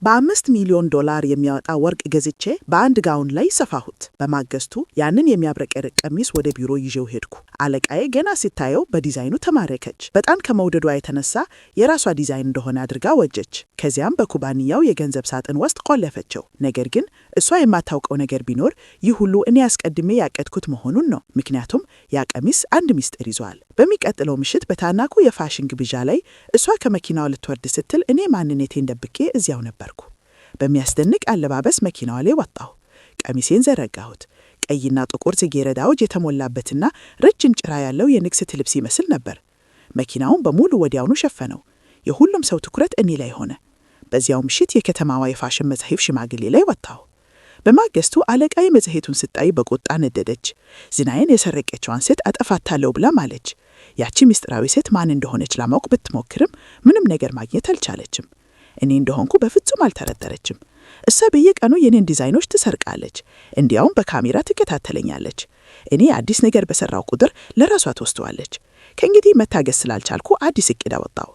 $5 ሚሊዮን የሚያወጣ ወርቅ ገዝቼ በአንድ ጋውን ላይ ሰፋሁት። በማግስቱ ያንን የሚያብረቀርቅ ቀሚስ ወደ ቢሮ ይዤው ሄድኩ። አለቃዬ ገና ሲታየው በዲዛይኑ ተማረከች። በጣም ከመውደዷ የተነሳ የራሷ ዲዛይን እንደሆነ አድርጋ ወጀች። ከዚያም በኩባንያው የገንዘብ ሳጥን ውስጥ ቆለፈችው። ነገር ግን እሷ የማታውቀው ነገር ቢኖር ይህ ሁሉ እኔ አስቀድሜ ያቀድኩት መሆኑን ነው። ምክንያቱም ያ ቀሚስ አንድ ሚስጥር ይዟል። በሚቀጥለው ምሽት በታናኩ የፋሽን ግብዣ ላይ እሷ ከመኪናዋ ልትወርድ ስትል እኔ ማንነቴን ደብቄ እዚያው ነበርኩ። በሚያስደንቅ አለባበስ መኪናዋ ላይ ወጣሁ። ቀሚሴን ዘረጋሁት። ቀይና ጥቁር ጽጌረዳዎች የተሞላበትና ረጅም ጭራ ያለው የንግሥት ልብስ ይመስል ነበር። መኪናውን በሙሉ ወዲያውኑ ሸፈነው። የሁሉም ሰው ትኩረት እኔ ላይ ሆነ። በዚያው ምሽት የከተማዋ የፋሽን መጽሔት ሽማግሌ ላይ ወጣሁ። በማግስቱ አለቃዬ መጽሔቱን ስታይ በቁጣ ነደደች። ዝናዬን የሰረቀችዋን ሴት አጠፋታለሁ ብላ ማለች። ያቺ ምስጢራዊ ሴት ማን እንደሆነች ለማወቅ ብትሞክርም ምንም ነገር ማግኘት አልቻለችም። እኔ እንደሆንኩ በፍጹም አልተረጠረችም። እሷ በየቀኑ የኔን ዲዛይኖች ትሰርቃለች፣ እንዲያውም በካሜራ ትከታተለኛለች። እኔ አዲስ ነገር በሰራው ቁጥር ለራሷ ትወስደዋለች። ከእንግዲህ መታገስ ስላልቻልኩ አዲስ እቅድ አወጣሁ።